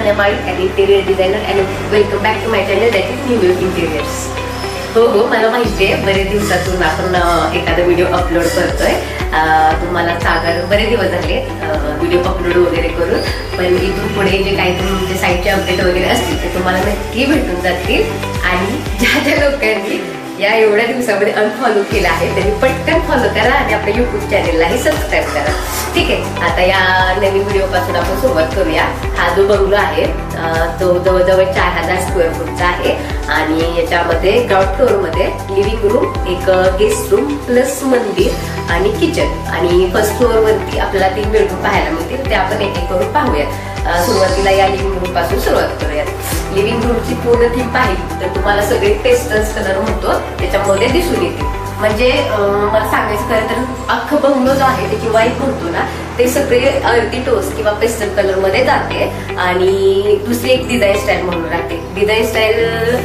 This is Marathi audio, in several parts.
Anamai, an interior designer, and welcome back to my channel, that is New York Interiors. हो मला माहिती आहे बरेच दिवसातून आपण एखादा व्हिडिओ अपलोड करतोय. तुम्हाला सागर बरेच दिवस झाले व्हिडिओ अपलोड वगैरे करून, पण इथून पुढे जे काही तुमचे साईटचे अपडेट वगैरे असतील ते तुम्हाला नक्की भेटून जातील. आणि ज्या लोकांनी या एवढ्या दिवसामध्ये अनफॉलो केला आहे त्यांनी पटकन फॉलो करा आणि आपल्या यूट्यूब चॅनेललाही सबस्क्राईब करा. ठीक आहे, आता या नवीन व्हिडिओपासून आपण सुरुवात करूया. हा जो बंगलो आहे तो जवळजवळ 4000 स्क्वेअर फूटचा आहे आणि याच्यामध्ये ग्राउंड फ्लोअरमध्ये लिव्हिंग रूम, एक गेस्ट रूम प्लस मंदिर आणि किचन, आणि फर्स्ट फ्लोअरवरती आपल्याला 3 बेडरूम पाहायला मिळतील. ते आपण एक एक करून पाहूयात. सुरुवातीला या लिव्हिंग रूम पासून सुरुवात करूयात. लिव्हिंग रूमची पूर्ण थीम पाहिली तर तुम्हाला सगळे पेस्टल्स कलर म्हणतो त्याच्यामध्ये दिसून येते. म्हणजे मला सांगायचं खरं तर अख्खं बंगलो जो आहे त्याची वाईफ म्हणतो ना ते सगळे अर्थी टोस्ट किंवा पेस्टल कलर मध्ये जाते. आणि दुसरी एक डिझाईन स्टाईल म्हणून राहते. Design style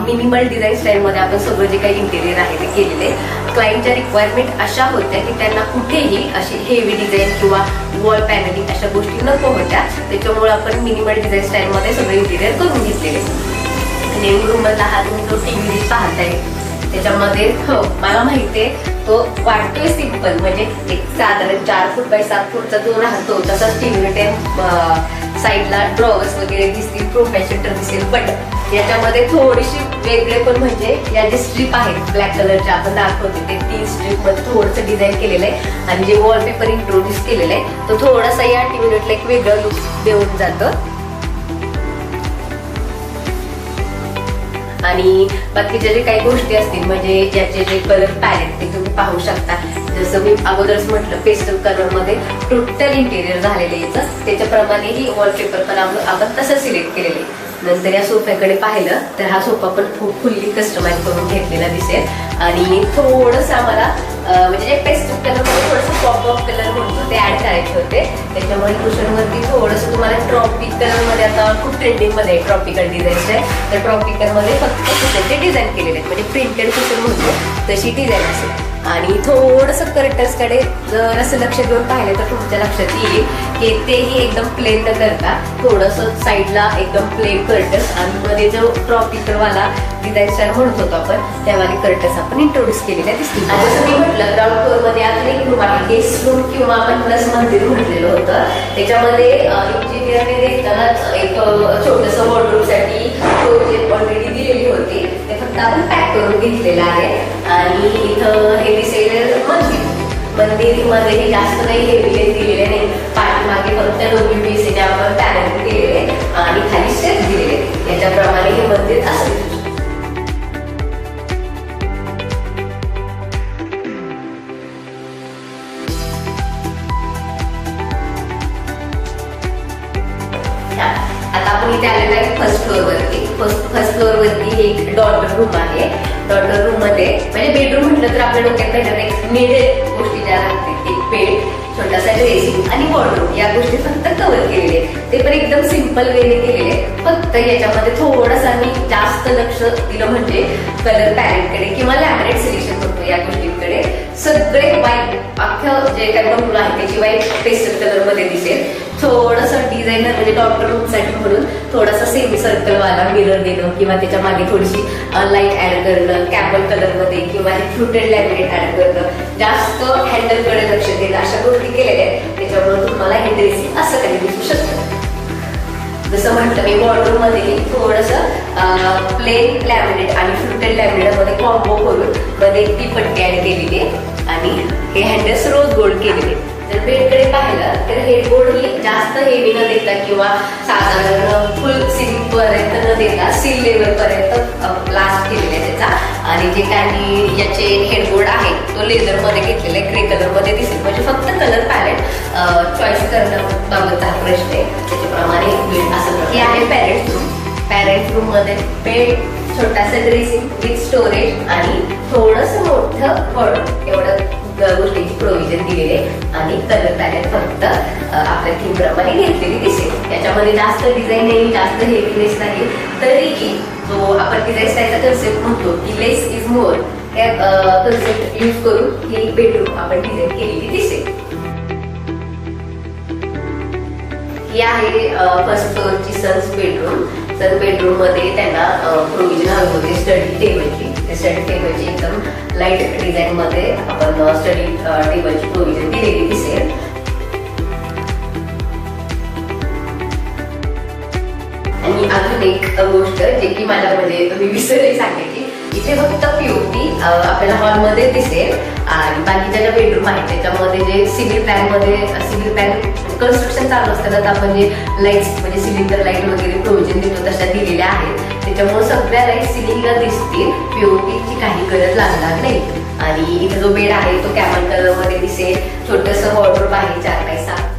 minimal design style मध्ये आपण सगळं जे काही इंटेरियर आहे ते केलेले. क्लायंटच्या रिक्वायरमेंट अशा होत्या की त्यांना कुठेही अशी हेवी डिझाईन किंवा वॉल पॅनलिंग अशा गोष्टी नको होत्या. त्याच्यामुळे आपण मिनिमल डिझाईन स्टाईल मध्ये सगळं इंटेरियर करून घेतलेले. लिव्हिंग रूम मधला हा तुम्ही जो टीव्ही पाहताय त्याच्यामध्ये हो मला माहितीये तो वाटतोय सिंपल, म्हणजे एक साधारण 4 फूट बाय 7 फूटचा जो राहतो तसाच टीव्ही साईडला ड्रॉवर्स वगैरे दिसतील, प्रोफाईल शटर दिसेल. बट याच्यामध्ये थोडीशी वेगळे पण म्हणजे या जे स्ट्रीप आहेत ब्लॅक कलरच्या आपण दाखवते ते 3 स्ट्रीप मध्ये थोडंसं डिझाईन केलेलं आहे. आणि जे वॉलपेपर इंट्रोड्यूस केलेलं आहे तो थोडासा या टीव्हीला एक वेगळं लुक देऊन जातं. आणि बाकीच्या जे काही गोष्टी असतील म्हणजे याचे जे कलर पॅलेट ते तुम्ही पाहू शकता. जसं मी अगोदरच म्हटलं पेस्टल कलर मध्ये टोटल इंटेरियर झालेले याचं, त्याच्याप्रमाणे ही वॉलपेपर पण आपण तसं सिलेक्ट केलेले. नंतर या सोफ्याकडे पाहिलं तर हा सोफा पण खूप फुल्ली कस्टमाइज करून घेतलेला दिसेल. आणि थोडंसं आम्हाला म्हणजे जे पेस्टल कलर मध्ये थोडंसं पॉप ऑफ कलर म्हणतो ते ऍड करायचे होते. त्याच्यामुळे कुशनवरती थोडंसं तुम्हाला ट्रॉपिक कलर मध्ये, आता खूप ट्रेंडिंग मध्ये ट्रॉपिकल डिझाईन्स आहे तर ट्रॉपिकल मध्ये फक्त कुशनचे डिझाईन केलेले आहेत. म्हणजे प्रिंटेड कुशन म्हणतो तशी डिझाईन असेल. आणि थोडंसं कर्टन्स कडे जर असं लक्ष देऊन पाहिलं तर तुमच्या लक्षात येईल की तेही एकदम प्लेन न करता थोडंसं साईडला एकदम प्लेन कर्टन्स आणि मध्ये जो ट्रॉपिकल वाला डिझाईन स्टाईल म्हणत होतो आपण त्यावाले कर्टन्स आपण इंट्रोड्यूस केलेल्या दिसतील. जसं मी म्हटलं ग्राउंड फ्लोअर मध्ये अजून एक रूम आहे गेस्ट रूम किंवा आपण प्लस मंदिर म्हटलेलं होतं. त्याच्यामध्ये इंजिनियरने देताना एक छोटंसं वॉर्डरोब साठी ऑलरेडी दिलेली होती ते फक्त आपण पॅक करून घेतलेलं आहे. आणि इथं हे दिसेल मंदिरमध्ये जास्त काही हेवी दिलेले नाही. पाठीमागे फक्त WPC आपण पॅनल केलेले आणि खाली स्टेप्स दिलेले. याच्याप्रमाणे हे मंदिर असं आता आपण इथे आलेलो आहे फर्स्ट फ्लोअर वरती. फर्स्ट फ्लोअर वरती एक डॉटर रूम आहे. डॉटर रूम मध्ये म्हणजे बेडरूम म्हटलं तर आपल्या डोक्यात एक मिड गोष्टी ज्या लागतील, एक बेड, छोटासा ड्रेसिंग आणि वॉर्डरोब या गोष्टी फक्त कव्हर केलेले आहेत. ते पण एकदम सिंपल वेने केलेले. फक्त याच्यामध्ये थोडंसं मी जास्त लक्ष दिलं म्हणजे कलर पॅलेटकडे किंवा लॅमिनेट सिलेक्शन करतो या गोष्टींकडे. सगळे व्हाईट अख्खं जे काही बंगलो आहे त्याची व्हाईट पेस्टल कलर मध्ये दिसेल. थोडंसं डिझायनर म्हणजे डॉक्टर रूम साठी म्हणून थोडासा सेमी सर्कल वाला मिरर देणं किंवा त्याच्या मागे थोडीशी लाईट ऍड करणं कॅपल कलर मध्ये किंवा फ्लुटेड लॅमिनेट ऍड करणं, जास्त हँडल कडे लक्ष देणं अशा गोष्टी केलेल्या आहेत. त्याच्यामुळे तुम्हाला हे ड्रेसिंग असं काही दिसू शकतं. जसं म्हटलं मी वॉर्डरोब मध्ये थोडंसं प्लेन लॅमिनेट आणि फ्लुटेड लॅमिनेट मध्ये कॉम्बो करून मध्ये ती पट्टी ऍड केलेली आहे. आणि हे हँडल्स रोज गोल्ड केलेले. जर बेडकडे पाहिलं तर हेडबोर्ड ही जास्त हेवी न देता किंवा साधारण फुल सिलिंग पर्यंत न देता सील लेवल पर्यंत लास्ट केलेले आहे त्याचा. आणि जे काही याचे हेडबोर्ड आहे तो लेदर मध्ये घेतलेला आहे, ग्रे कलर मध्ये दिसेल. म्हणजे फक्त कलर पॅलेट चॉईस करणं बाबतचा हा प्रश्न आहे. त्याच्याप्रमाणे बेड असं हे आहे पॅरेंट रूम. पॅरेंट रूम मध्ये बेड, छोटासा ड्रेसिंग विथ स्टोरेज आणि थोडंसं मोठं वॉर्डरोब एवढं गोष्टीची प्रोव्हिजन दिलेले. आणि कलर पॅलेट फक्त आपल्या थीम प्रमाणे घेतलेली दिसेल. याच्यामध्ये जास्त डिझाईन नाही, जास्त हेवीनेस नाही. तरीही जो आपण डिझाईन स्टाईलचा कन्सेप्ट म्हणतो की लेस इज मोर या कन्सेप्ट यूज करून ही बेडरूम आपण डिझाईन केलेली दिसेल. ही आहे फर्स्ट फ्लोअरची सन्स बेडरूम मध्ये त्यांना प्रोव्हिजन हवी होती स्टडी टेबलची. स्टडी टेबलची एकदम लाईट डिझाईन मध्ये आपण स्टडी टेबलची प्रोव्हिजन दिलेली दिसेल. आणि अजून एक गोष्ट जे की मला म्हणजे मी विसरले सांगायची, इथे फक्त पीओपी आपल्याला हॉलमध्ये दिसेल आणि बाकीच्या ज्या बेडरूम आहेत त्याच्यामध्ये जे सिव्हिल प्लॅन कन्स्ट्रक्शन चालू असताना आपण जे लाईट्स म्हणजे सिलिंडर लाईट वगैरे प्रोव्हिजन देतो तशा दिलेल्या आहेत. त्याच्यामुळे सगळ्या लाईट सिलिंगला दिसतील, पीओपीची काही गरज लागणार नाही. आणि इथे जो बेड आहे तो कॅमल कलर मध्ये दिसेल. छोटंसं वॉर्डरोब आहे 4x7